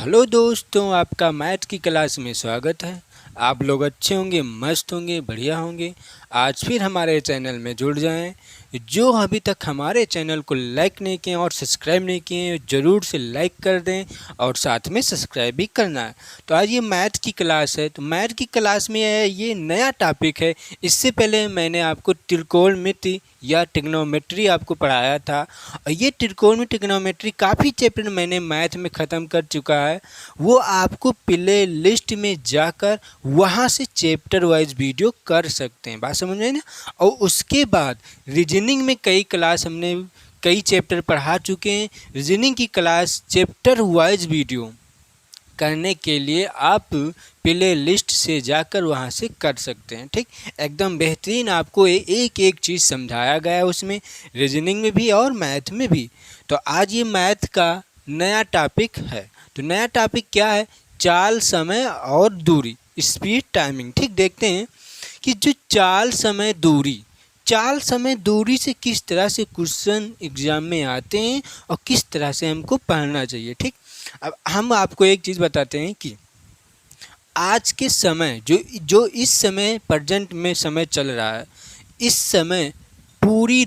Hello दोस्तों, आपका math की क्लास में स्वागत है। आप लोग अच्छे होंगे, मस्त होंगे, बढ़िया होंगे। आज फिर हमारे चैनल में जुड़ जाएं। जो अभी तक हमारे चैनल को लाइक नहीं किए और सब्सक्राइब नहीं किए, ज़रूर से लाइक कर दें और साथ में सब्सक्राइब भी करना है। तो आज ये मैथ की क्लास है, तो मैथ की क्लास में ये नया टॉपिक है। इससे पहले मैंने आपको त्रिकोणमिति या ट्रिग्नोमेट्री आपको पढ़ाया था, और ये त्रिकोणमिति ट्रिग्नोमेट्री काफ़ी चैप्टर मैंने मैथ में ख़त्म कर चुका है। वो आपको प्ले लिस्ट में जाकर वहाँ से चैप्टर वाइज वीडियो कर सकते हैं, बात समझ में ना। और उसके बाद रीजनिंग में कई चैप्टर पढ़ा चुके हैं। रीजनिंग की क्लास चैप्टर वाइज वीडियो करने के लिए आप प्ले लिस्ट से जाकर वहाँ से कर सकते हैं। ठीक, एकदम बेहतरीन आपको एक एक चीज़ समझाया गया है उसमें, रीजनिंग में भी और मैथ में भी। तो आज ये मैथ का नया टॉपिक है। तो नया टॉपिक क्या है? चाल, समय और दूरी, स्पीड, टाइमिंग। ठीक, देखते हैं कि जो चाल, समय, दूरी से किस तरह से क्वेश्चन एग्जाम में आते हैं और किस तरह से हमको पढ़ना चाहिए। ठीक, अब हम आपको एक चीज़ बताते हैं कि आज के समय जो इस समय प्रेजेंट में समय चल रहा है, इस समय पूरी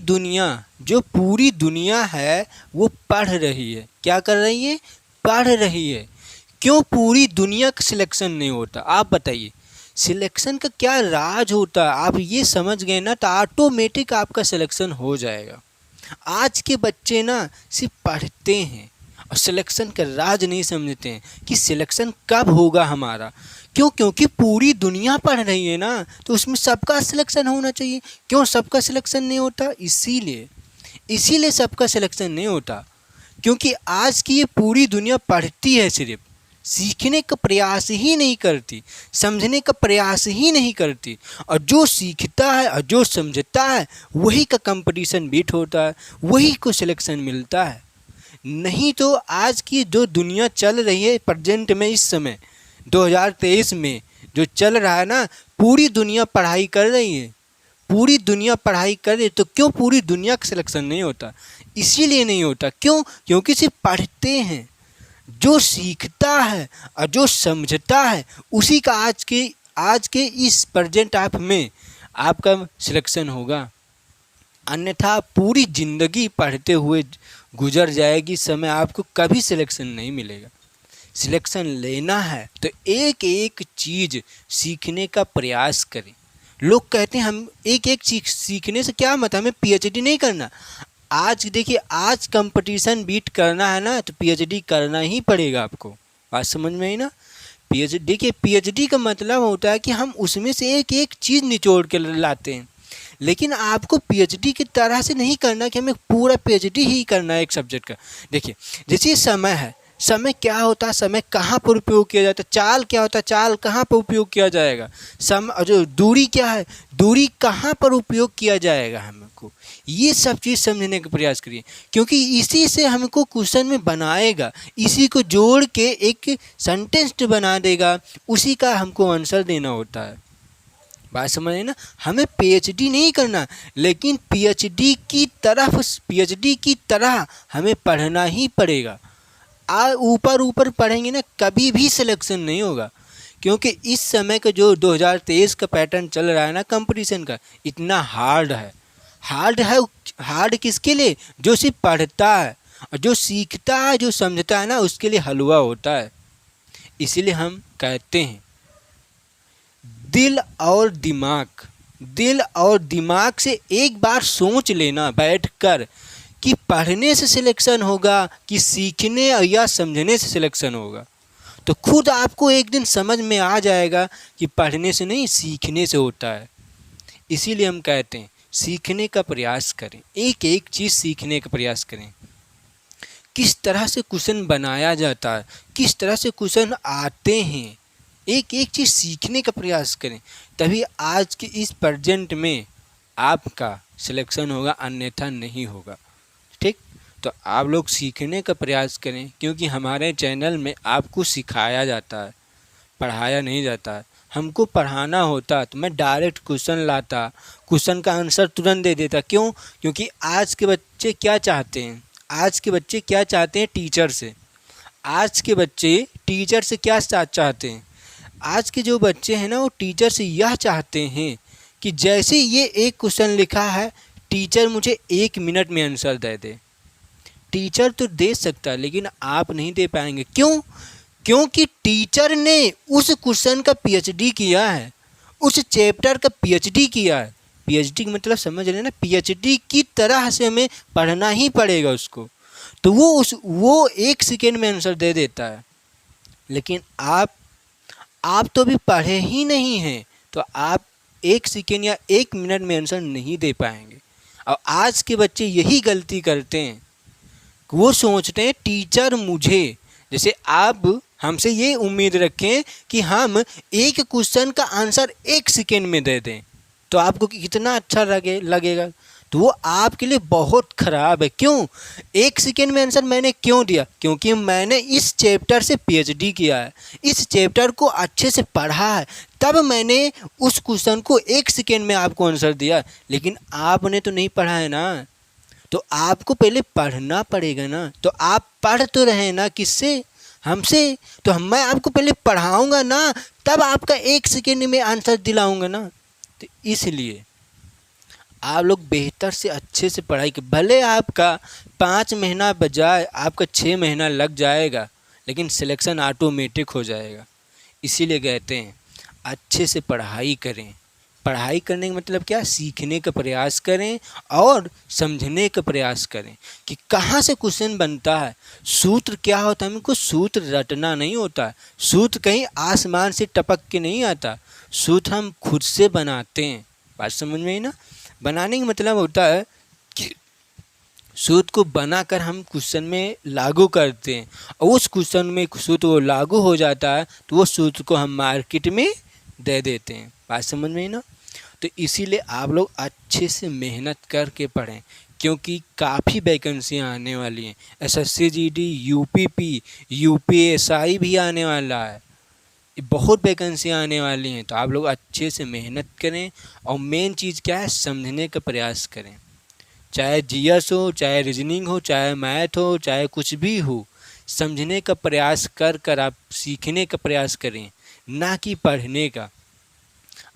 दुनिया है वो पढ़ रही है। क्या कर रही है? पढ़ रही है। क्यों पूरी दुनिया का सिलेक्शन नहीं होता? आप बताइए, सिलेक्शन का क्या राज होता है? आप ये समझ गए ना तो ऑटोमेटिक आपका सिलेक्शन हो जाएगा। आज के बच्चे ना सिर्फ पढ़ते हैं और सिलेक्शन का राज नहीं समझते हैं कि सिलेक्शन कब होगा हमारा। क्यों? क्योंकि पूरी दुनिया पढ़ रही है ना, तो उसमें सबका सिलेक्शन होना चाहिए। क्यों सबका सिलेक्शन नहीं होता? इसीलिए सबका सिलेक्शन नहीं होता, क्योंकि आज की ये पूरी दुनिया पढ़ती है, सिर्फ सीखने का प्रयास ही नहीं करती, समझने का प्रयास ही नहीं करती। और जो सीखता है और जो समझता है वही का कंपटीशन बीट होता है, वही को सिलेक्शन मिलता है। नहीं तो आज की जो दुनिया चल रही है प्रेजेंट में, इस समय 2023 में जो चल रहा है ना, पूरी दुनिया पढ़ाई कर रही है, तो क्यों पूरी दुनिया का सिलेक्शन नहीं होता? इसीलिए नहीं होता। क्यों? क्योंकि सिर्फ पढ़ते हैं। जो सीखता है और जो समझता है उसी का आज के इस प्रेजेंट आप में आपका सिलेक्शन होगा। अन्यथा पूरी ज़िंदगी पढ़ते हुए गुजर जाएगी, समय आपको कभी सिलेक्शन नहीं मिलेगा। सिलेक्शन लेना है तो एक एक चीज़ सीखने का प्रयास करें। लोग कहते हैं हम एक एक चीज़ सीखने से क्या मतलब, हमें पीएचडी नहीं करना। आज देखिए, आज कंपटीशन बीट करना है ना, तो पीएचडी करना ही पड़ेगा आपको। बात समझ में आई ना? पीएचडी, देखिए पीएचडी का मतलब होता है कि हम उसमें से एक एक चीज़ निचोड़ के लाते हैं। लेकिन आपको पीएचडी की तरह से नहीं करना कि हमें पूरा पीएचडी ही करना है एक सब्जेक्ट का। देखिए, जैसे समय है, समय क्या होता है, समय कहाँ पर उपयोग किया जाता है, चाल क्या होता है, चाल कहाँ पर उपयोग किया जाएगा, जो दूरी क्या है, दूरी कहाँ पर उपयोग किया जाएगा, हमको ये सब चीज़ समझने का प्रयास करिए। क्योंकि इसी से हमको क्वेश्चन में बनाएगा, इसी को जोड़ के एक सेंटेंस बना देगा, उसी का हमको आंसर देना होता है। बात समझे ना? हमें पीएचडी नहीं करना, लेकिन पीएचडी की तरह हमें पढ़ना ही पड़ेगा। ऊपर पढ़ेंगे ना, कभी भी सिलेक्शन नहीं होगा। क्योंकि इस समय का जो 2023 का पैटर्न चल रहा है ना, कंपटीशन का, इतना हार्ड है। हार्ड किसके लिए? जो सिर्फ पढ़ता है और जो सीखता है, जो समझता है ना, उसके लिए हलवा होता है। इसीलिए हम कहते हैं दिल और दिमाग से एक बार सोच लेना बैठकर कि पढ़ने से सिलेक्शन होगा कि सीखने या समझने से सिलेक्शन होगा। तो खुद आपको एक दिन समझ में आ जाएगा कि पढ़ने से नहीं, सीखने से होता है। इसीलिए हम कहते हैं सीखने का प्रयास करें, एक एक चीज़ सीखने का प्रयास करें। किस तरह से क्वेश्चन बनाया जाता है, किस तरह से क्वेश्चन आते हैं, एक एक चीज़ सीखने का प्रयास करें, तभी आज के इस प्रेजेंट में आपका सिलेक्शन होगा, अन्यथा नहीं होगा। ठीक, तो आप लोग सीखने का प्रयास करें, क्योंकि हमारे चैनल में आपको सिखाया जाता है, पढ़ाया नहीं जाता है। हमको पढ़ाना होता तो मैं डायरेक्ट क्वेश्चन लाता, क्वेश्चन का आंसर तुरंत दे देता। क्यों? क्योंकि आज के बच्चे क्या चाहते हैं, टीचर से। आज के बच्चे टीचर से क्या चाहते हैं? आज के जो बच्चे हैं ना, वो टीचर से यह चाहते हैं कि जैसे ये एक क्वेश्चन लिखा है, टीचर मुझे 1 मिनट में आंसर दे दे। टीचर तो दे सकता है, लेकिन आप नहीं दे पाएंगे। क्यों? क्योंकि टीचर ने उस क्वेश्चन का पीएचडी किया है, उस चैप्टर का पीएचडी किया है। पीएचडी का मतलब समझ रहे हैं ना, पीएचडी की तरह से हमें पढ़ना ही पड़ेगा उसको। तो वो 1 सेकेंड में आंसर दे देता है। लेकिन आप तो भी पढ़े ही नहीं हैं, तो आप 1 सेकेंड या 1 मिनट में आंसर नहीं दे पाएंगे। और आज के बच्चे यही गलती करते हैं, वो सोचते हैं टीचर मुझे, जैसे आप हमसे ये उम्मीद रखें कि हम एक क्वेश्चन का आंसर 1 सेकेंड में दे दें, तो आपको कितना अच्छा लगेगा। तो वो आपके लिए बहुत ख़राब है। क्यों? 1 सेकेंड में आंसर मैंने क्यों दिया? क्योंकि मैंने इस चैप्टर से पीएचडी किया है, इस चैप्टर को अच्छे से पढ़ा है, तब मैंने उस क्वेश्चन को 1 सेकेंड में आपको आंसर दिया। लेकिन आपने तो नहीं पढ़ा है ना, तो आपको पहले पढ़ना पड़ेगा ना। तो आप पढ़ तो रहे ना, किससे? हमसे। तो मैं आपको पहले पढ़ाऊँगा ना, तब आपका 1 सेकेंड में आंसर दिलाऊँगा ना। तो इसलिए आप लोग बेहतर से अच्छे से पढ़ाई कर, भले आपका 5 महीना बजाय आपका 6 महीना लग जाएगा, लेकिन सिलेक्शन ऑटोमेटिक हो जाएगा। इसीलिए कहते हैं अच्छे से पढ़ाई करें। पढ़ाई करने का मतलब क्या? सीखने का प्रयास करें और समझने का प्रयास करें कि कहाँ से क्वेश्चन बनता है, सूत्र क्या होता है। हमको सूत्र रटना नहीं होता है, सूत्र कहीं आसमान से टपक के नहीं आता, सूत्र हम खुद से बनाते हैं। बात समझ में आई ना? बनाने का मतलब होता है कि सूत्र को बनाकर हम क्वेश्चन में लागू करते हैं, और उस क्वेश्चन में सूत्र वो लागू हो जाता है, तो वो सूत्र को हम मार्केट में दे देते हैं। बात समझ में आई ना? तो इसीलिए आप लोग अच्छे से मेहनत करके पढ़ें, क्योंकि काफ़ी वैकेंसियाँ आने वाली हैं। एसएससी जीडी, यूपीपी, यूपीएसआई भी आने वाला है, बहुत वैकेंसियाँ आने वाली हैं। तो आप लोग अच्छे से मेहनत करें, और मेन चीज़ क्या है? समझने का प्रयास करें। चाहे जीएस हो, चाहे रीजनिंग हो, चाहे मैथ हो, चाहे कुछ भी हो, समझने का प्रयास कर आप सीखने का प्रयास करें, ना कि पढ़ने का।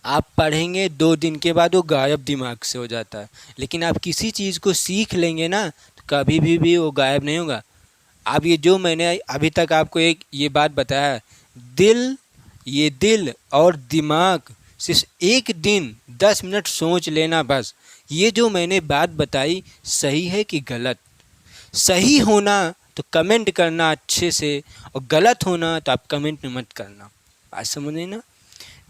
आप पढ़ेंगे 2 दिन के बाद वो गायब दिमाग से हो जाता है, लेकिन आप किसी चीज़ को सीख लेंगे ना, तो कभी भी वो गायब नहीं होगा। अब ये जो मैंने अभी तक आपको एक ये बात बताया, दिल और दिमाग सिर्फ 1 दिन 10 मिनट सोच लेना बस। ये जो मैंने बात बताई सही है कि गलत? सही होना तो कमेंट करना अच्छे से, और गलत होना तो आप कमेंट मत करना। बात समझे ना?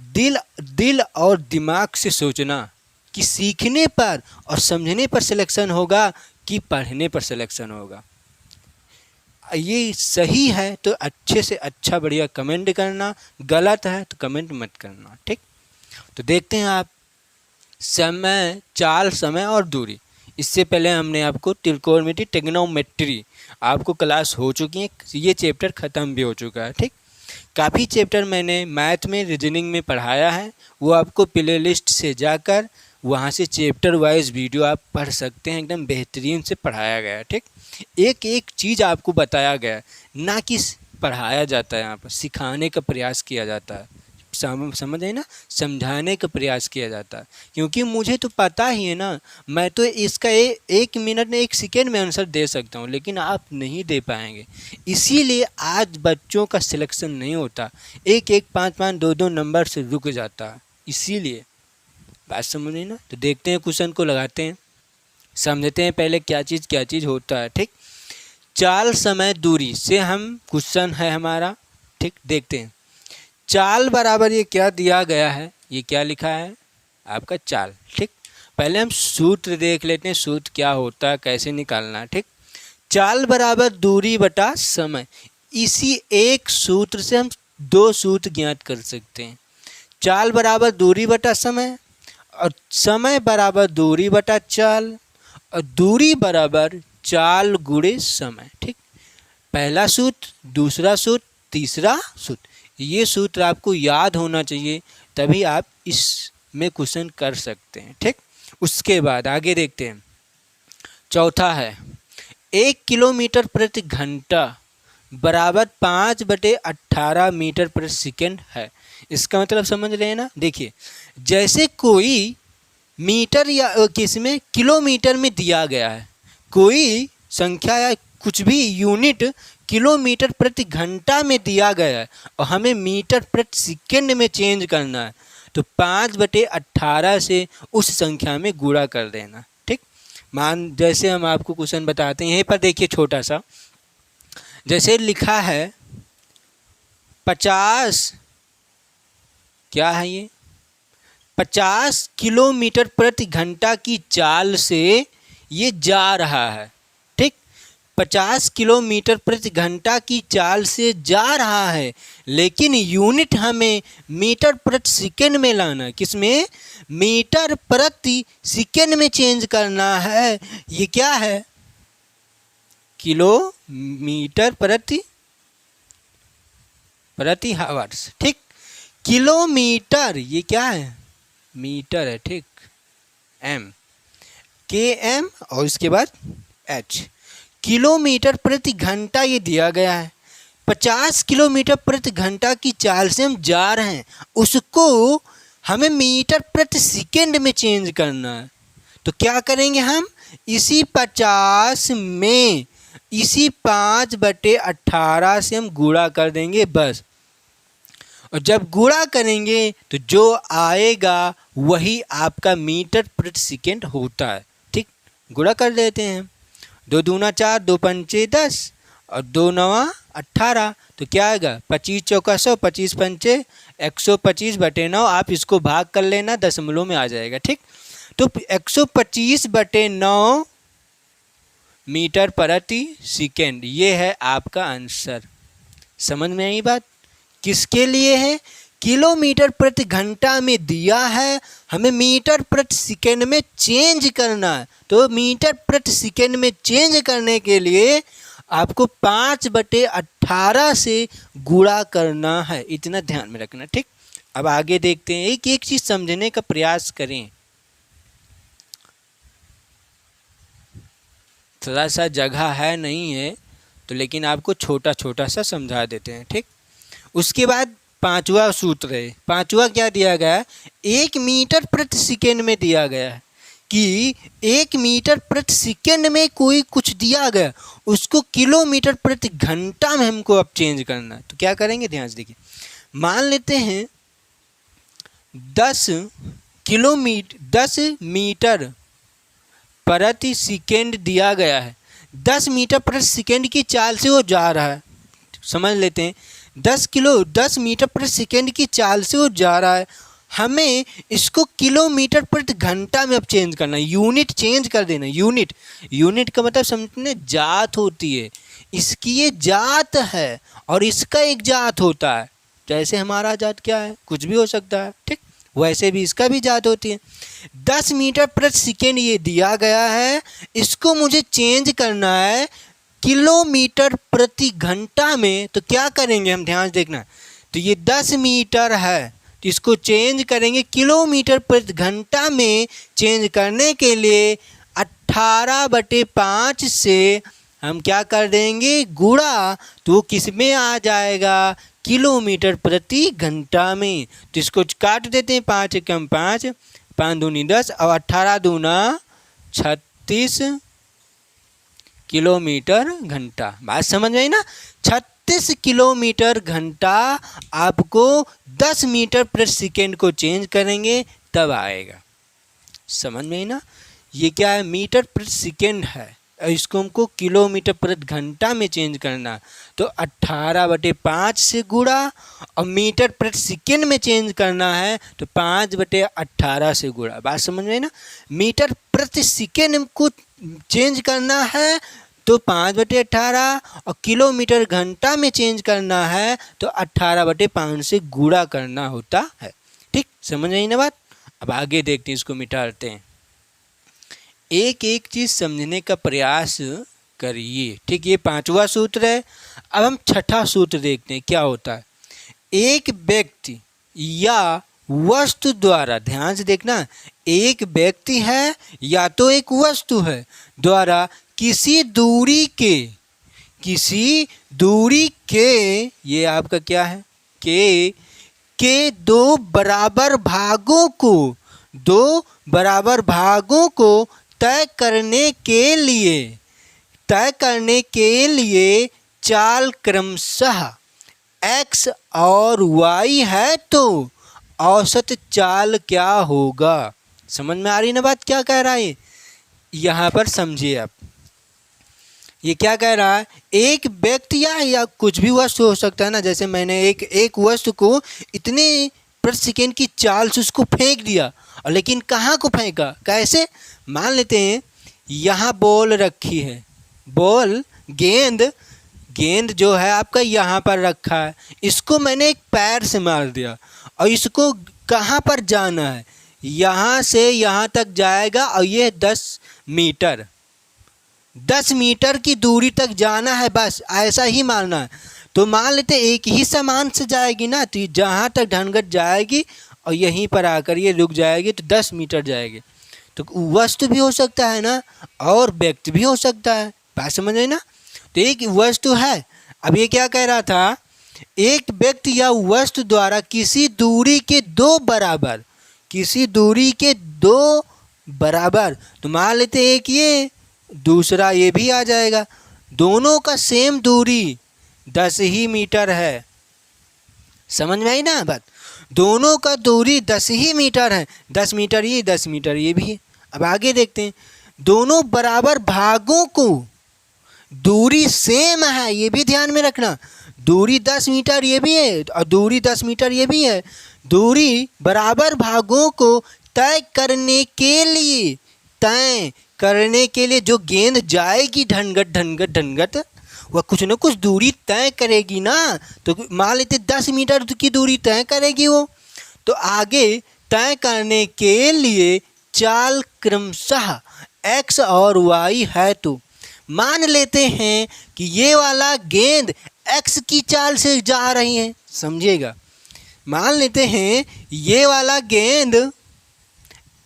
दिल और दिमाग से सोचना कि सीखने पर और समझने पर सिलेक्शन होगा कि पढ़ने पर सिलेक्शन होगा। ये सही है तो अच्छे से अच्छा बढ़िया कमेंट करना, गलत है तो कमेंट मत करना। ठीक? तो देखते हैं आप समय, चाल, समय और दूरी। इससे पहले हमने आपको त्रिकोणमिति, ट्रिग्नोमेट्री आपको क्लास हो चुकी है, ये चैप्टर ख़त्म भी हो चुका है। ठीक? काफ़ी चैप्टर मैंने मैथ में, रीजनिंग में पढ़ाया है, वो आपको प्ले लिस्ट से जाकर वहाँ से चैप्टर वाइज वीडियो आप पढ़ सकते हैं। एकदम बेहतरीन से पढ़ाया गया है। ठीक? एक एक चीज़ आपको बताया गया है, ना कि पढ़ाया जाता है, यहाँ पर सिखाने का प्रयास किया जाता है। समझ आए ना? समझाने का प्रयास किया जाता है, क्योंकि मुझे तो पता ही है ना, मैं तो इसका 1 मिनट में 1 सेकेंड में आंसर दे सकता हूँ, लेकिन आप नहीं दे पाएंगे। इसीलिए आज बच्चों का सिलेक्शन नहीं होता, 1-1, 5-5, 2-2 नंबर से रुक जाता है। इसीलिए बात समझ नहीं ना? तो देखते हैं, क्वेश्चन को लगाते हैं, समझते हैं पहले क्या चीज़ होता है। ठीक? चाल, समय, दूरी से हम क्वेश्चन है हमारा। ठीक? देखते हैं चाल बराबर ये क्या दिया गया है, ये क्या लिखा है आपका चाल। ठीक? पहले हम सूत्र देख लेते हैं, सूत्र क्या होता है, कैसे निकालना है। ठीक? चाल बराबर दूरी बटा समय। इसी एक सूत्र से हम 2 सूत्र ज्ञात कर सकते हैं। चाल बराबर दूरी बटा समय, और समय बराबर दूरी बटा चाल, और दूरी बराबर चाल गुणे समय। ठीक? पहला सूत्र, दूसरा सूत्र, तीसरा सूत्र, ये सूत्र आपको याद होना चाहिए, तभी आप इसमें क्वेश्चन कर सकते हैं। ठीक? उसके बाद आगे देखते हैं, चौथा है 1 किलोमीटर प्रति घंटा बराबर 5/18 मीटर प्रति सेकेंड है। इसका मतलब समझ रहे हैं ना। देखिए, जैसे कोई मीटर या किसमें किलोमीटर में दिया गया है, कोई संख्या या कुछ भी यूनिट किलोमीटर प्रति घंटा में दिया गया है और हमें मीटर प्रति सेकेंड में चेंज करना है, तो 5/18 से उस संख्या में गुणा कर देना। ठीक, जैसे हम आपको क्वेश्चन बताते हैं, यहीं पर देखिए छोटा सा, जैसे लिखा है 50, क्या है ये, 50 किलोमीटर प्रति घंटा की चाल से ये जा रहा है। ठीक, 50 किलोमीटर प्रति घंटा की चाल से जा रहा है, लेकिन यूनिट हमें मीटर प्रति सेकेंड में लाना है। किसमें? मीटर प्रति सेकेंड में चेंज करना है। ये क्या है? किलोमीटर प्रति हावर्स। ठीक, किलोमीटर ये क्या है? मीटर है। ठीक, एम, के एम और इसके बाद एच। किलोमीटर प्रति घंटा ये दिया गया है। 50 किलोमीटर प्रति घंटा की चाल से हम जा रहे हैं, उसको हमें मीटर प्रति सेकेंड में चेंज करना है। तो क्या करेंगे हम? इसी 50 में इसी 5/18 से हम गुणा कर देंगे बस। और जब गुणा करेंगे तो जो आएगा वही आपका मीटर प्रति सेकेंड होता है। ठीक, गुणा कर देते हैं। 2 दूना 4, 2 पंचे 10 और 2 नवा 18। तो क्या आएगा? 25 चौका 100, 25 पंचे 125/9। आप इसको भाग कर लेना, दशमलव में आ जाएगा। ठीक, तो 125/9 मीटर प्रति सेकेंड, ये है आपका आंसर। समझ में आई बात? किसके लिए है? किलोमीटर प्रति घंटा में दिया है, हमें मीटर प्रति सेकेंड में चेंज करना है। तो मीटर प्रति सेकेंड में चेंज करने के लिए आपको 5/18 से गुणा करना है। इतना ध्यान में रखना। ठीक, अब आगे देखते हैं। एक एक चीज समझने का प्रयास करें। थोड़ा सा जगह है नहीं है तो, लेकिन आपको छोटा छोटा सा समझा देते हैं। ठीक, उसके बाद 5वां सूत्र है। 5वां क्या दिया गया है? 1 मीटर प्रति सेकेंड में दिया गया है कि 1 मीटर प्रति सेकेंड में कोई कुछ दिया गया, उसको किलोमीटर प्रति घंटा में हमको अब चेंज करना है। तो क्या करेंगे? ध्यान से देखिए। मान लेते हैं 10 मीटर प्रति सेकेंड दिया गया है। 10 मीटर प्रति सेकेंड की चाल से वो जा रहा है। समझ लेते हैं, 10 मीटर प्रति सेकेंड की चाल से वो जा रहा है। हमें इसको किलोमीटर प्रति घंटा में अब चेंज करना है। यूनिट चेंज कर देना। यूनिट का मतलब समझने, जात होती है। इसकी ये जात है और इसका एक जात होता है। जैसे हमारा जात क्या है? कुछ भी हो सकता है। ठीक, वैसे भी इसका भी जात होती है। 10 मीटर प्रति सेकेंड ये दिया गया है, इसको मुझे चेंज करना है किलोमीटर प्रति घंटा में। तो क्या करेंगे हम? ध्यान देखना। तो ये 10 मीटर है, तो इसको चेंज करेंगे किलोमीटर प्रति घंटा में। चेंज करने के लिए 18/5 से हम क्या कर देंगे? गुणा। तो किस में आ जाएगा? किलोमीटर प्रति घंटा में। तो इसको काट देते हैं। 5 एकम 5, 5 दूनी 10 और 18 दूना 36 किलोमीटर घंटा। बात समझ में आई ना? 36 किलोमीटर घंटा आपको 10 मीटर प्रति सेकेंड को चेंज करेंगे तब आएगा। समझ में आई ना? ये क्या है? मीटर प्रति सेकेंड है, इसको हमको किलोमीटर प्रति घंटा में चेंज करना। तो 18/5 से गुणा और मीटर प्रति सेकेंड में चेंज करना है तो 5/18 से गुणा। बात समझ में आई ना? मीटर प्रति सेकेंड को चेंज करना है तो 5/18 और किलोमीटर घंटा में चेंज करना है तो 18/5 से गुणा करना होता है। ठीक, समझ आई ना बात? अब आगे देखते हैं, इसको मिटाते हैं। एक एक चीज समझने का प्रयास करिए। ठीक, ये 5वां सूत्र है। अब हम 6ठा सूत्र देखते हैं क्या होता है। एक व्यक्ति या वस्तु द्वारा, ध्यान से देखना, एक व्यक्ति है या तो एक वस्तु है, द्वारा किसी दूरी के किसी दूरी के, ये आपका क्या है, के दो बराबर भागों को तय करने के लिए चाल क्रमशः x और y है तो औसत चाल क्या होगा। समझ में आ रही ना बात, क्या कह रहा है यहाँ पर, समझिए आप। ये क्या कह रहा है, एक व्यक्ति या कुछ भी वस्तु हो सकता है ना, जैसे मैंने एक वस्तु को इतने प्रति सेकेंड की चाल से उसको फेंक दिया, और लेकिन कहाँ को फेंका, कैसे, मान लेते हैं यहाँ बॉल रखी है, बॉल गेंद जो है आपका यहाँ पर रखा है, इसको मैंने एक पैर से मार दिया, और इसको कहाँ पर जाना है, यहाँ से यहाँ तक जाएगा, और ये 10 मीटर की दूरी तक जाना है, बस ऐसा ही मानना है। तो मान लेते एक ही सामान से जाएगी ना, तो जहाँ तक ढनगट जाएगी और यहीं पर आकर ये रुक जाएगी, तो 10 मीटर जाएगी। तो वस्तु भी हो सकता है ना, और व्यक्ति भी हो सकता है, बात समझ रहे ना। तो एक वस्तु है, अब ये क्या कह रहा था, एक व्यक्ति या वस्तु द्वारा किसी दूरी के दो बराबर, तो मान लेते एक ये, दूसरा ये भी आ जाएगा, दोनों का सेम दूरी 10 ही मीटर है। समझ में आई ना बात, दोनों का दूरी 10 ही मीटर है, 10 मीटर ये 10 मीटर ये भी है। अब आगे देखते हैं, दोनों बराबर भागों को, दूरी सेम है, ये भी ध्यान में रखना, दूरी 10 मीटर ये भी है और दूरी 10 मीटर ये भी है। दूरी बराबर भागों को तय करने के लिए जो गेंद जाएगी ढनगट वह कुछ न कुछ दूरी तय करेगी ना। तो मान लेते 10 मीटर की दूरी तय करेगी वो, तो आगे तय करने के लिए चाल क्रमशः x और y है। तो मान लेते हैं कि ये वाला गेंद x की चाल से जा रही है, समझिएगा, मान लेते हैं ये वाला गेंद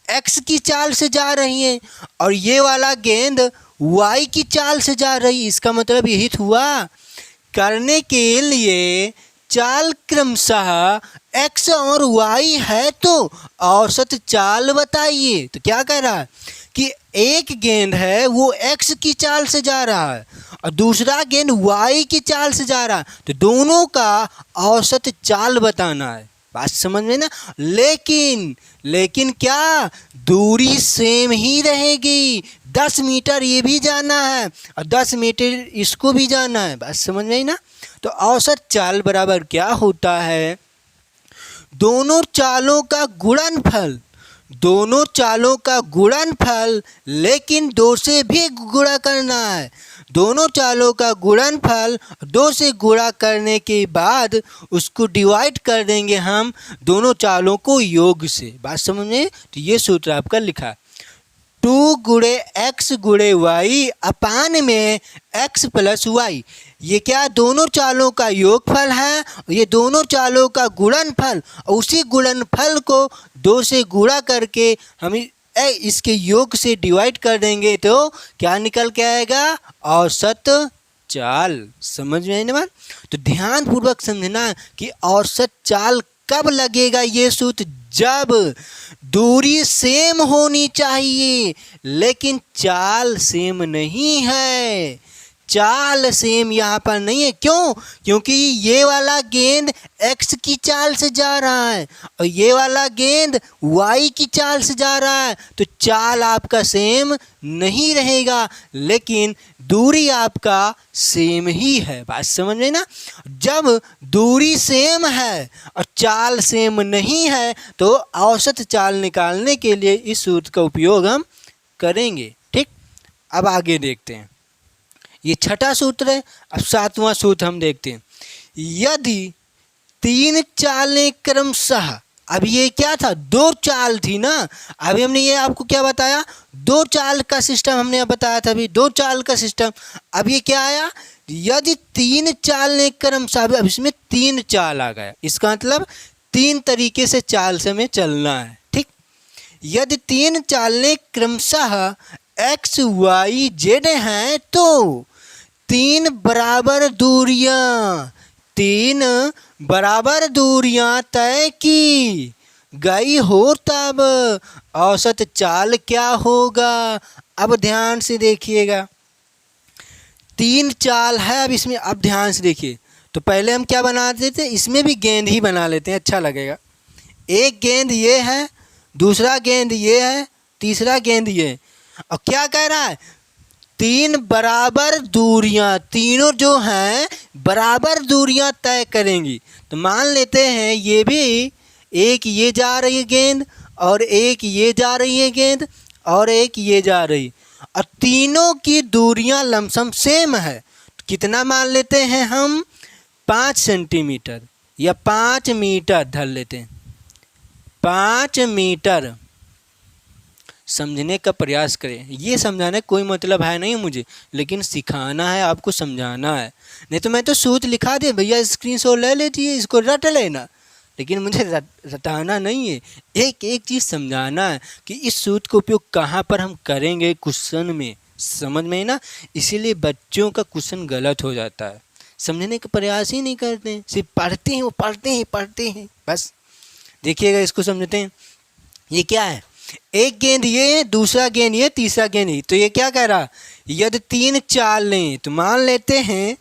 x की चाल से जा रही है और ये वाला गेंद y की चाल से जा रही है। इसका मतलब यही हुआ, करने के लिए चाल क्रमशः x और y है तो औसत चाल बताइए। तो क्या कह रहा है कि एक गेंद है वो x की चाल से जा रहा है और दूसरा गेंद y की चाल से जा रहा है, तो दोनों का औसत चाल बताना है। बात समझ में ना। लेकिन क्या दूरी सेम ही रहेगी, 10 मीटर ये भी जाना है और 10 मीटर इसको भी जाना है। बात समझ में आई ना। तो औसत चाल बराबर क्या होता है, दोनों चालों का गुणनफल, लेकिन 2 से भी गुणा करना है। दोनों चालों का गुणनफल 2 से गुणा करने के बाद उसको डिवाइड कर देंगे हम दोनों चालों को योग से। बात समझ में। तो ये सूत्र आपका लिखा 2 गुणे x गुणे y अपान में x प्लस वाई। ये क्या, दोनों चालों का योगफल है, ये दोनों चालों का गुणनफल, और उसी गुणनफल को 2 से गुणा करके हम इसके योग से डिवाइड कर देंगे तो क्या निकल के आएगा, औसत चाल। समझ में आई ना बात। तो ध्यान पूर्वक समझना कि औसत चाल कब लगेगा ये सूत्र, जब दूरी सेम होनी चाहिए लेकिन चाल सेम नहीं है। चाल सेम यहाँ पर नहीं है, क्यों, क्योंकि ये वाला गेंद x की चाल से जा रहा है और ये वाला गेंद y की चाल से जा रहा है, तो चाल आपका सेम नहीं रहेगा लेकिन दूरी आपका सेम ही है। बात समझ में ना। जब दूरी सेम है और चाल सेम नहीं है तो औसत चाल निकालने के लिए इस सूत्र का उपयोग हम करेंगे। ठीक, अब आगे देखते हैं। ये छठा सूत्र है। अब 7वां सूत्र हम देखते हैं। यदि 3 चालें क्रमशः, अब ये क्या था, 2 चाल थी ना। अभी हमने ये आपको क्या बताया, 2 चाल का सिस्टम हमने बताया था, अभी 2 चाल का सिस्टम। अब ये क्या आया, यदि 3 चालें क्रमशः, अब इसमें 3 चाल आ गया। इसका मतलब 3 तरीके से चाल से हमें चलना है। ठीक, यदि 3 चालें क्रमशः x y z हैं तो तीन बराबर दूरियां तय की गई हो तब औसत चाल क्या होगा। अब ध्यान से देखिएगा, तीन चाल है। अब इसमें अब ध्यान से देखिए, तो पहले हम क्या बना देते, इसमें भी गेंद ही बना लेते हैं, अच्छा लगेगा। एक गेंद ये है, दूसरा गेंद ये है, तीसरा गेंद ये है। और क्या कह रहा है, तीन बराबर दूरियां, तीनों जो हैं बराबर दूरियां तय करेंगी। तो मान लेते हैं ये भी, एक ये जा रही है गेंद और एक ये जा रही है गेंद और एक ये जा रही, और तीनों की दूरियां लमसम सेम है। तो कितना मान लेते हैं हम, 5 सेंटीमीटर या 5 मीटर धर लेते हैं, 5 मीटर। समझने का प्रयास करें, ये समझाने कोई मतलब है नहीं मुझे, लेकिन सिखाना है आपको, समझाना है। नहीं तो मैं तो सूत्र लिखा दे भैया, स्क्रीनशॉट ले लीजिए, इसको रट लेना, लेकिन मुझे रटाना नहीं है, एक एक चीज़ समझाना है कि इस सूत्र का उपयोग कहाँ पर हम करेंगे क्वेश्चन में, समझ में ना। इसीलिए बच्चों का क्वेश्चन गलत हो जाता है, समझने का प्रयास ही नहीं करते हैं, सिर्फ पढ़ते हैं, वो पढ़ते हैं बस। देखिएगा, इसको समझते हैं। ये क्या है, एक गेंद ये है, दूसरा गेंद ये, तीसरा गेंद ये। तो ये क्या कह रहा, यदि तीन चाल लें तो मान लेते हैं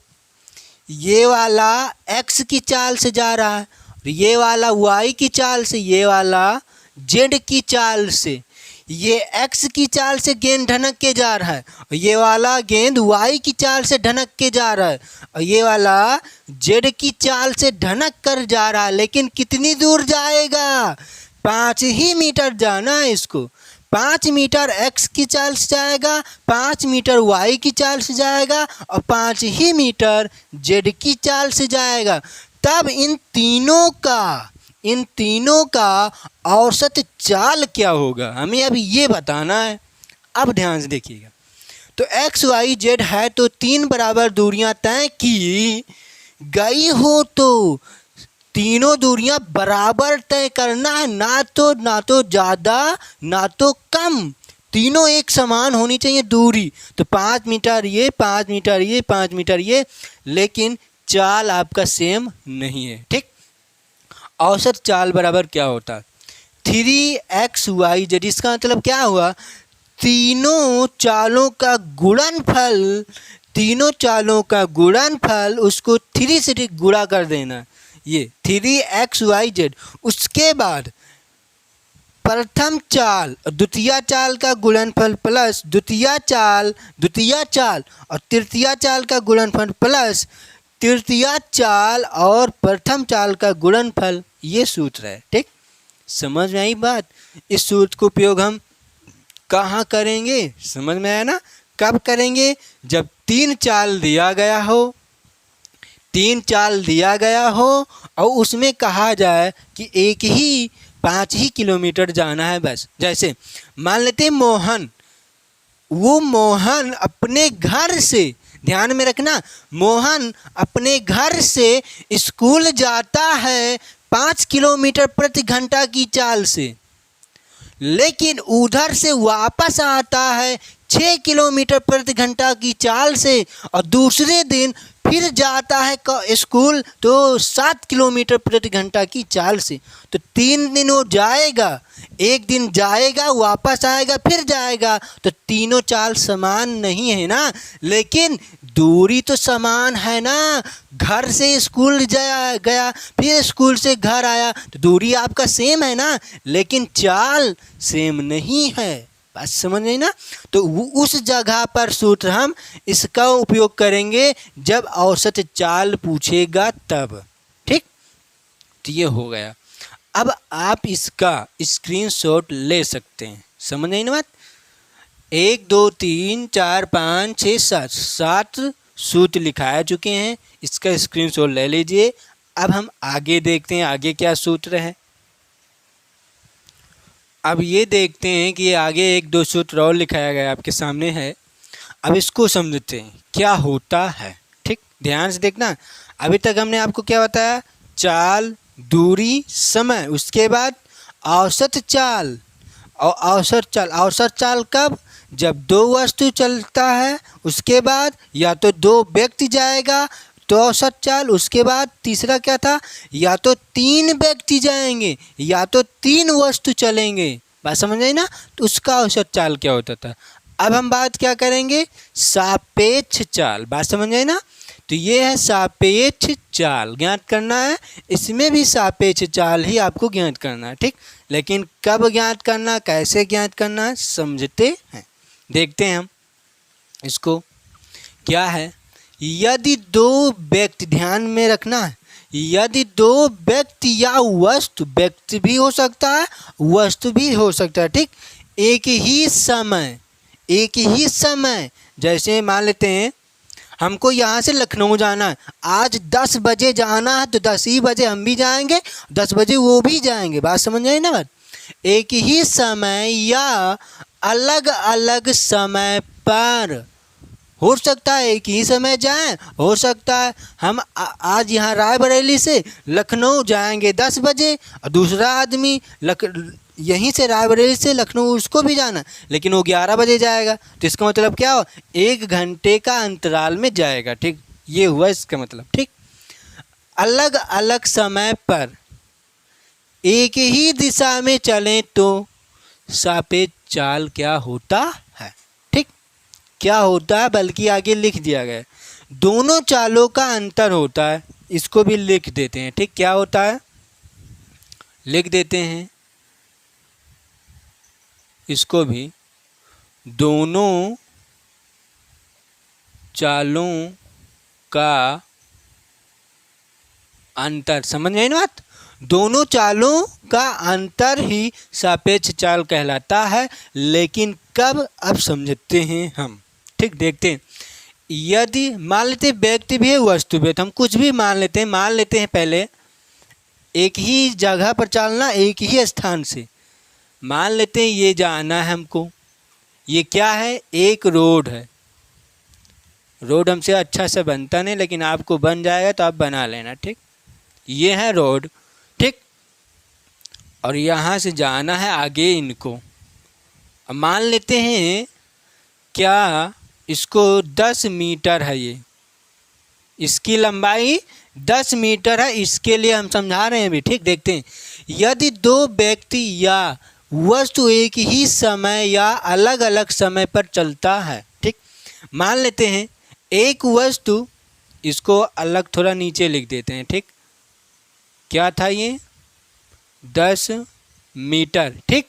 ये वाला x की चाल से जा रहा है, ये वाला y की चाल से, ये वाला z की चाल से। ये x की चाल से गेंद ढनक के जा रहा है और ये वाला गेंद y की चाल से ढनक के जा रहा है, और ये वाला z की चाल से ढनक कर जा रहा है। लेकिन कितनी दूर जाएगा, 5 ही मीटर जाना है इसको। 5 मीटर x की चाल से जाएगा, 5 मीटर y की चाल से जाएगा और 5 ही मीटर z की चाल से जाएगा। तब इन तीनों का औसत चाल क्या होगा, हमें अभी ये बताना है। अब ध्यान से देखिएगा, तो x y z है, तो तीन बराबर दूरियां तय की गई हो, तो तीनों दूरियां बराबर तय करना है, ना तो ज़्यादा ना तो कम, तीनों एक समान होनी चाहिए दूरी। तो 5 मीटर ये, 5 मीटर ये, 5 मीटर ये, लेकिन चाल आपका सेम नहीं है, ठीक। औसत चाल बराबर क्या होता है, 3xyz। इसका मतलब क्या हुआ, तीनों चालों का गुणनफल, उसको 3 से गुणा कर देना, ये 3xyz। उसके बाद प्रथम चाल और द्वितीय चाल का गुणनफल प्लस द्वितीय चाल और तृतीय चाल का गुणनफल प्लस तृतीय चाल और प्रथम चाल का गुणनफल, ये सूत्र है, ठीक। समझ में आई बात। इस सूत्र का उपयोग हम कहाँ करेंगे, समझ में आया ना। कब करेंगे, जब 3 चाल दिया गया हो और उसमें कहा जाए कि 5 ही किलोमीटर जाना है बस। जैसे मान लेते हैं मोहन अपने घर से, ध्यान में रखना, मोहन अपने घर से स्कूल जाता है 5 किलोमीटर प्रति घंटा की चाल से, लेकिन उधर से वापस आता है 6 किलोमीटर प्रति घंटा की चाल से, और दूसरे दिन फिर जाता है स्कूल तो 7 किलोमीटर प्रति घंटा की चाल से। तो 3 दिन वो जाएगा, एक दिन जाएगा वापस आएगा फिर जाएगा, तो तीनों चाल समान नहीं है ना, लेकिन दूरी तो समान है ना। घर से स्कूल गया फिर स्कूल से घर आया, तो दूरी आपका सेम है ना, लेकिन चाल सेम नहीं है। बात समझ गई ना। तो उस जगह पर सूत्र हम इसका उपयोग करेंगे जब औसत चाल पूछेगा तब, ठीक। तो ये हो गया। अब आप इसका स्क्रीनशॉट ले सकते हैं, समझ गई ना बात। 1 2 3 4 5 6 7 सूत्र लिखा चुके हैं, इसका स्क्रीनशॉट ले लीजिए। अब हम आगे देखते हैं आगे क्या सूत्र है। अब ये देखते हैं कि आगे 1 2 सूत्र और लिखाया गया आपके सामने है। अब इसको समझते हैं क्या होता है, ठीक। ध्यान से देखना। अभी तक हमने आपको क्या बताया, चाल, दूरी, समय, उसके बाद औसत चाल। और औसत चाल कब, जब दो वस्तु चलता है उसके बाद या तो दो व्यक्ति जाएगा तो औसत चाल, उसके बाद तीसरा क्या था, या तो तीन व्यक्ति जाएंगे या तो तीन वस्तु चलेंगे। बात समझ आई ना। तो उसका औसत चाल क्या होता था। अब हम बात क्या करेंगे, सापेक्ष चाल। बात समझ आई ना। तो ये है सापेक्ष चाल, ज्ञात करना है। इसमें भी सापेक्ष चाल ही आपको ज्ञात करना है, ठीक। लेकिन कब ज्ञात करना, कैसे ज्ञात करना है, समझते हैं। देखते हैं हम इसको। क्या है, यदि दो व्यक्ति, ध्यान में रखना है, यदि दो व्यक्ति या वस्तु, व्यक्ति भी हो सकता है वस्तु भी हो सकता है, ठीक, एक ही समय जैसे मान लेते हैं हमको यहाँ से लखनऊ जाना है, आज 10 बजे जाना है तो 10 ही बजे हम भी जाएंगे, 10 बजे वो भी जाएंगे। बात समझ आई ना बात। एक ही समय या अलग अलग समय पर, हो सकता है एक ही समय जाएं, हो सकता है हम आज यहाँ रायबरेली से लखनऊ जाएंगे 10 बजे और दूसरा आदमी यहीं से रायबरेली से लखनऊ उसको भी जाना लेकिन वो 11 बजे जाएगा। तो इसका मतलब क्या हो, 1 घंटे का अंतराल में जाएगा, ठीक। ये हुआ इसका मतलब, ठीक। अलग अलग समय पर एक ही दिशा में चलें तो सापेक्ष चाल क्या होता है, ठीक। क्या होता है, बल्कि आगे लिख दिया गया है, दोनों चालों का अंतर होता है। इसको भी लिख देते हैं, ठीक। क्या होता है, लिख देते हैं इसको भी, दोनों चालों का अंतर। समझ गए ना बात। दोनों चालों का अंतर ही सापेक्ष चाल कहलाता है। लेकिन कब, अब समझते हैं हम, ठीक। देखते हैं, यदि मान लेते व्यक्ति भी है वस्तु भी है, तो हम कुछ भी मान लेते हैं पहले एक ही जगह पर चलना, एक ही स्थान से मान लेते हैं ये जाना है हमको। ये क्या है, एक रोड है। रोड हमसे अच्छा से बनता नहीं, लेकिन आपको बन जाएगा तो आप बना लेना, ठीक। ये है रोड, ठीक। और यहाँ से जाना है आगे इनको। अब मान लेते हैं क्या, इसको 10 मीटर है, ये इसकी लंबाई 10 मीटर है। इसके लिए हम समझा रहे हैं अभी, ठीक। देखते हैं, यदि दो व्यक्ति या वस्तु एक ही समय या अलग अलग समय पर चलता है, ठीक। मान लेते हैं एक वस्तु, इसको अलग थोड़ा नीचे लिख देते हैं, ठीक। क्या था ये, 10 मीटर, ठीक।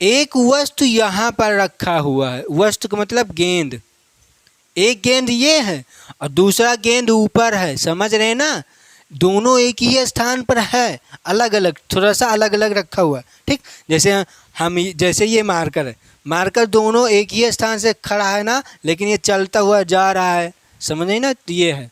एक वस्तु यहाँ पर रखा हुआ है, वस्तु का मतलब गेंद, एक गेंद ये है और दूसरा गेंद ऊपर है। समझ रहे हैं ना, दोनों एक ही स्थान पर है, अलग अलग, थोड़ा सा अलग अलग रखा हुआ है, ठीक। जैसे ये मार्कर है, मार्कर दोनों एक ही स्थान से खड़ा है ना, लेकिन ये चलता हुआ जा रहा है। समझ आई ना। तो ये है,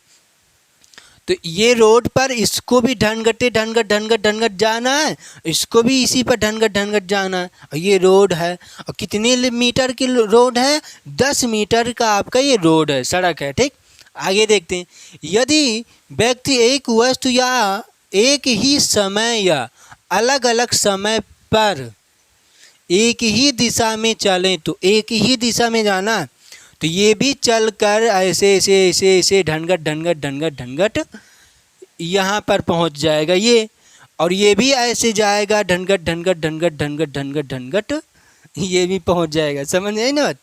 तो ये रोड पर इसको भी ढनगट जाना है, इसको भी इसी पर ढनगट जाना है। और ये रोड है, और कितने मीटर की रोड है, 10 मीटर का आपका ये रोड है, सड़क है, ठीक। आगे देखते हैं, यदि व्यक्ति एक वस्तु या एक ही समय या अलग अलग समय पर एक ही दिशा में चलें, तो एक ही दिशा में जाना, तो ये भी चल कर ऐसे ढनगट यहाँ पर पहुँच जाएगा ये, और ये भी ऐसे जाएगा ढनगट, ये भी पहुँच जाएगा। समझ आई ना बात।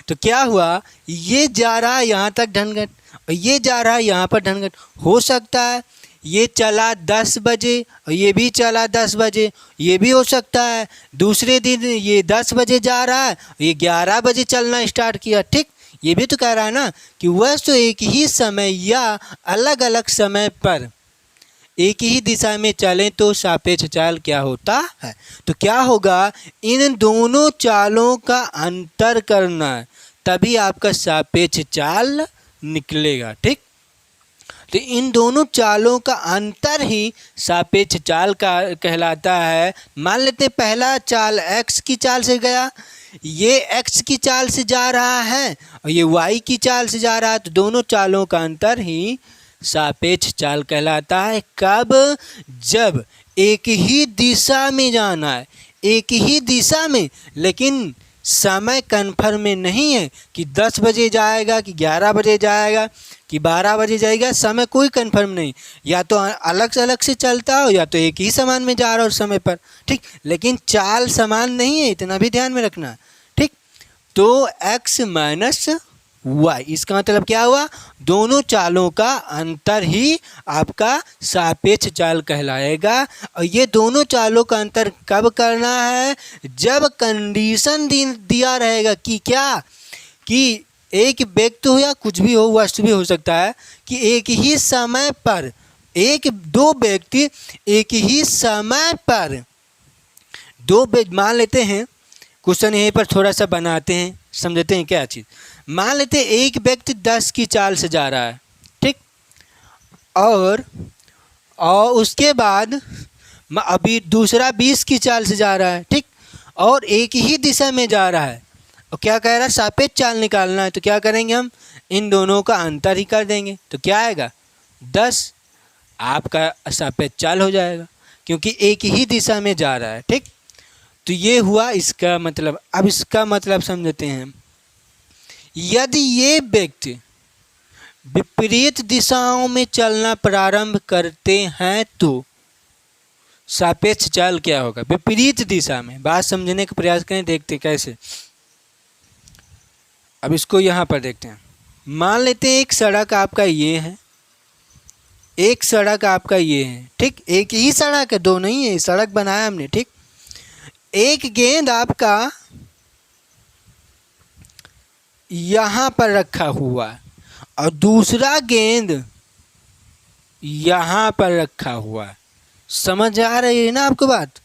तो क्या हुआ, ये जा रहा है यहाँ तक ढनगट और ये जा रहा है यहाँ पर ढनगट। हो सकता है ये चला 10 बजे और ये भी चला 10 बजे, ये भी हो सकता है दूसरे दिन ये 10 बजे जा रहा है, ये 11 बजे चलना स्टार्ट किया, ठीक। ये भी तो कह रहा है ना कि वस्तु एक ही समय या अलग अलग समय पर एक ही दिशा में चलें तो सापेक्ष चाल क्या होता है। तो क्या होगा, इन दोनों चालों का अंतर करना है, तभी आपका सापेक्ष चाल निकलेगा, ठीक। तो इन दोनों चालों का अंतर ही सापेक्ष चाल का कहलाता है। मान लेते हैं पहला चाल x की चाल से गया, ये x की चाल से जा रहा है और ये y की चाल से जा रहा है, तो दोनों चालों का अंतर ही सापेक्ष चाल कहलाता है। कब, जब एक ही दिशा में जाना है, एक ही दिशा में, लेकिन समय कन्फर्म में नहीं है कि 10 बजे जाएगा कि 11 बजे जाएगा कि 12 बजे जाएगा, समय कोई कन्फर्म नहीं, या तो अलग से चलता हो या तो एक ही सामान में जा रहा हो समय पर, ठीक। लेकिन चाल समान नहीं है, इतना भी ध्यान में रखना, ठीक। तो x माइनस वाई, इसका मतलब क्या हुआ, दोनों चालों का अंतर ही आपका सापेक्ष चाल कहलाएगा। और ये दोनों चालों का अंतर कब करना है, जब कंडीशन दिया रहेगा कि क्या, कि एक व्यक्ति हो या कुछ भी हो, वस्तु भी हो सकता है, कि एक ही समय पर दो व्यक्ति एक ही समय पर मान लेते हैं, क्वेश्चन यहीं पर थोड़ा सा बनाते हैं, समझते हैं क्या चीज़। मान लेते हैं एक व्यक्ति 10 की चाल से जा रहा है, ठीक, और उसके बाद अभी दूसरा 20 की चाल से जा रहा है, ठीक, और एक ही दिशा में जा रहा है, और क्या कह रहा है, सापेक्ष चाल निकालना है। तो क्या करेंगे हम, इन दोनों का अंतर ही कर देंगे, तो क्या आएगा 10, आपका सापेक्ष चाल हो जाएगा, क्योंकि एक ही दिशा में जा रहा है, ठीक। तो ये हुआ इसका मतलब। अब इसका मतलब समझते हैं, यदि ये व्यक्ति विपरीत दिशाओं में चलना प्रारंभ करते हैं तो सापेक्ष चाल क्या होगा, विपरीत दिशा में। बात समझने का प्रयास करें, देखते कैसे। अब इसको यहाँ पर देखते हैं। मान लेते हैं एक सड़क आपका ये है, एक सड़क आपका ये है, ठीक, एक ही सड़क है, दो नहीं है, सड़क बनाया हमने, ठीक। एक गेंद आपका यहाँ पर रखा हुआ है और दूसरा गेंद यहाँ पर रखा हुआ है, समझ आ रही है ना आपको बात।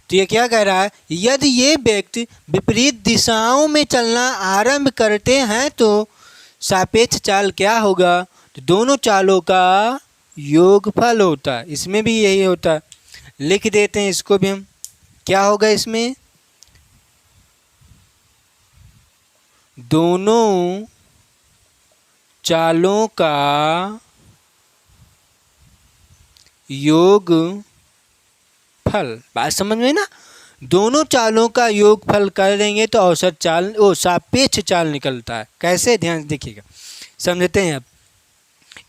तो ये क्या कह रहा है, यदि ये व्यक्ति विपरीत दिशाओं में चलना आरंभ करते हैं तो सापेक्ष चाल क्या होगा, तो दोनों चालों का योगफल होता है। इसमें भी यही होता है, लिख देते हैं इसको भी हम। क्या होगा इसमें, दोनों चालों का योगफल। बात समझ में ना, दोनों चालों का योगफल कर देंगे तो औसत चाल, सापेक्ष चाल निकलता है। कैसे, ध्यान से देखिएगा, समझते हैं। अब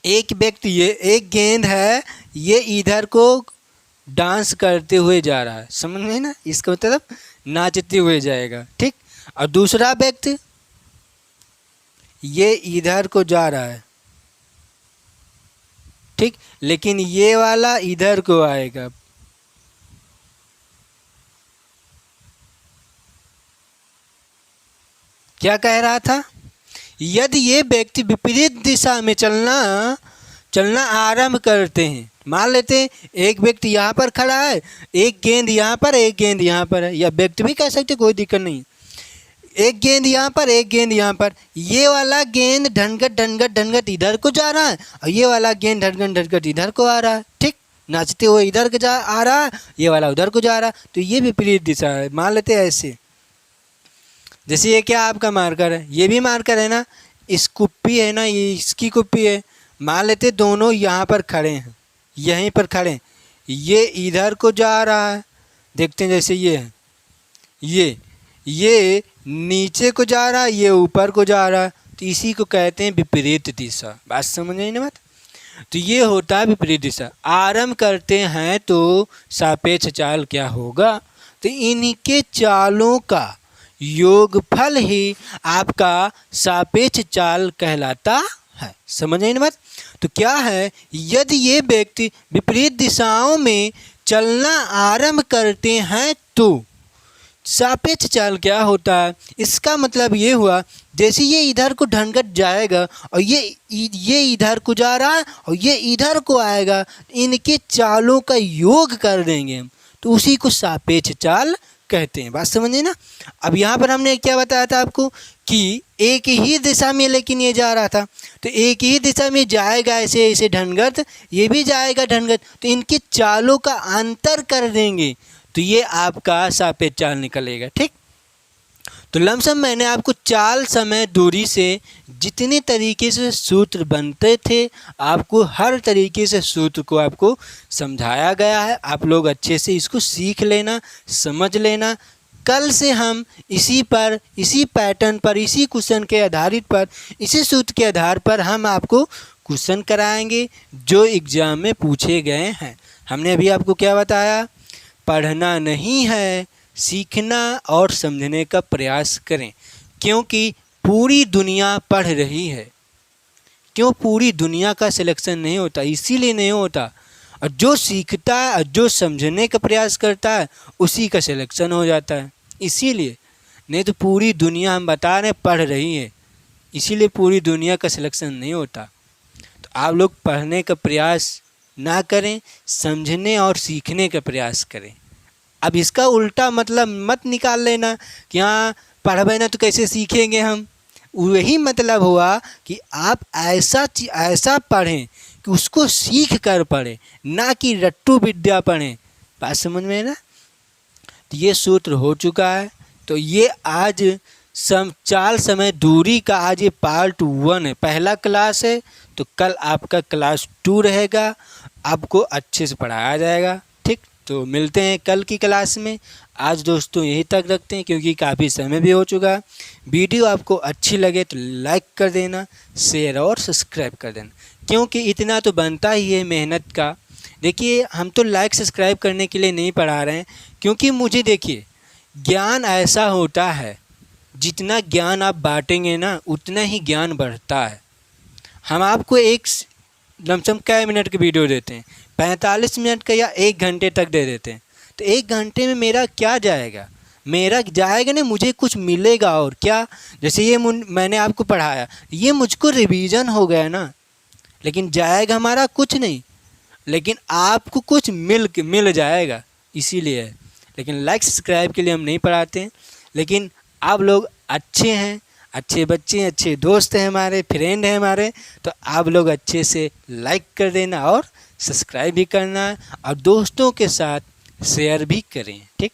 एक व्यक्ति, ये एक गेंद है, ये इधर को डांस करते हुए जा रहा है, समझ में ना, इसका मतलब नाचते हुए जाएगा, ठीक। और दूसरा व्यक्ति ये इधर को जा रहा है, ठीक, लेकिन ये वाला इधर को आएगा। क्या कह रहा था, यदि ये व्यक्ति विपरीत दिशा में चलना आरंभ करते हैं, मान लेते हैं एक व्यक्ति यहाँ पर खड़ा है, एक गेंद यहाँ पर, एक गेंद यहाँ पर है, या व्यक्ति भी कह सकते, कोई दिक्कत नहीं। एक गेंद यहाँ पर, एक गेंद यहाँ पर, ये वाला गेंद ढनगट इधर को जा रहा है और ये वाला गेंद ढनगट इधर को आ रहा है, ठीक, नाचते हुए इधर को आ रहा है, ये वाला उधर को जा रहा है। तो ये विपरीत दिशा है। मान लेते हैं ऐसे, जैसे ये क्या आपका मार्कर है, ये भी मार्कर है ना, इस कुप्पी है ना, ये इसकी कुप्पी है। मान लेते दोनों यहाँ पर खड़े हैं, यहीं पर खड़े हैं, ये इधर को जा रहा है, देखते हैं, जैसे ये है, ये नीचे को जा रहा है, ये ऊपर को जा रहा है, तो इसी को कहते हैं विपरीत दिशा। बात समझ नहीं बात। तो ये होता है विपरीत दिशा। आरंभ करते हैं तो सापेक्ष चाल क्या होगा, तो इनके चालों का योगफल ही आपका सापेक्ष चाल कहलाता है। समझ नहीं बात। तो क्या है, यदि ये व्यक्ति विपरीत दिशाओं में चलना आरंभ करते हैं तो सापेक्ष चाल क्या होता है, इसका मतलब ये हुआ, जैसे ये इधर को ढनगट जाएगा और ये इधर को जा रहा है और ये इधर को आएगा, इनके चालों का योग कर देंगे हम, तो उसी को सापेक्ष चाल कहते हैं। बात समझिए ना। अब यहाँ पर हमने क्या बताया था आपको कि एक ही दिशा में लेकिन ये जा रहा था, तो एक ही दिशा में जाएगा ऐसे ऐसे ढनगट, ये भी जाएगा ढनगट, तो इनके चालों का अंतर कर देंगे तो ये आपका सापेक्ष चाल निकलेगा। ठीक, तो लमसम मैंने आपको चाल समय दूरी से जितने तरीके से सूत्र बनते थे आपको हर तरीके से सूत्र को आपको समझाया गया है। आप लोग अच्छे से इसको सीख लेना, समझ लेना, कल से हम इसी पैटर्न पर, इसी क्वेश्चन के आधारित पर, इसी सूत्र के आधार पर हम आपको क्वेश्चन कराएंगे जो एग्ज़ाम में पूछे गए हैं। हमने अभी आपको क्या बताया? पढ़ना नहीं है, सीखना और समझने का प्रयास करें, क्योंकि पूरी दुनिया पढ़ रही है। क्यों पूरी दुनिया का सिलेक्शन नहीं होता? इसीलिए नहीं होता। और जो सीखता है और जो समझने का प्रयास करता है उसी का सिलेक्शन हो जाता है। इसीलिए, नहीं तो पूरी दुनिया हम बता रहे पढ़ रही है, इसीलिए पूरी दुनिया का सिलेक्शन नहीं होता। तो आप लोग पढ़ने का प्रयास ना करें, समझने और सीखने का प्रयास करें। अब इसका उल्टा मतलब मत निकाल लेना कि हाँ पढ़बे ना तो कैसे सीखेंगे हम। वही मतलब हुआ कि आप ऐसा पढ़ें कि उसको सीख कर पढ़ें, ना कि रट्टू विद्या पढ़ें। बात समझ में है ना? तो ये सूत्र हो चुका है। तो ये आज चाल समय दूरी का आज ये पार्ट 1 है, पहला क्लास है। तो कल आपका क्लास 2 रहेगा, आपको अच्छे से पढ़ाया जाएगा। ठीक, तो मिलते हैं कल की क्लास में। आज दोस्तों यहीं तक रखते हैं क्योंकि काफ़ी समय भी हो चुका। वीडियो आपको अच्छी लगे तो लाइक कर देना, शेयर और सब्सक्राइब कर देना, क्योंकि इतना तो बनता ही है मेहनत का। देखिए हम तो लाइक सब्सक्राइब करने के लिए नहीं पढ़ा रहे हैं, क्योंकि मुझे देखिए ज्ञान ऐसा होता है, जितना ज्ञान आप बांटेंगे ना उतना ही ज्ञान बढ़ता है। हम आपको एक लमसम कै मिनट की वीडियो देते हैं, 45 मिनट का या 1 घंटे तक दे देते हैं। तो 1 घंटे में मेरा क्या जाएगा? मेरा जाएगा ना, मुझे कुछ मिलेगा और क्या। जैसे ये मैंने आपको पढ़ाया, ये मुझको रिवीजन हो गया ना, लेकिन जाएगा हमारा कुछ नहीं, लेकिन आपको कुछ मिल जाएगा, इसीलिए है। लेकिन लाइक सब्सक्राइब के लिए हम नहीं पढ़ाते हैं। लेकिन आप लोग अच्छे हैं, अच्छे बच्चे हैं, अच्छे दोस्त हैं, हमारे फ्रेंड हैं हमारे, तो आप लोग अच्छे से लाइक कर देना और सब्सक्राइब भी करना और दोस्तों के साथ शेयर भी करें। ठीक,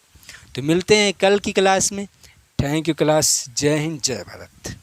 तो मिलते हैं कल की क्लास में। Thank you class. जय हिंद, जय भारत।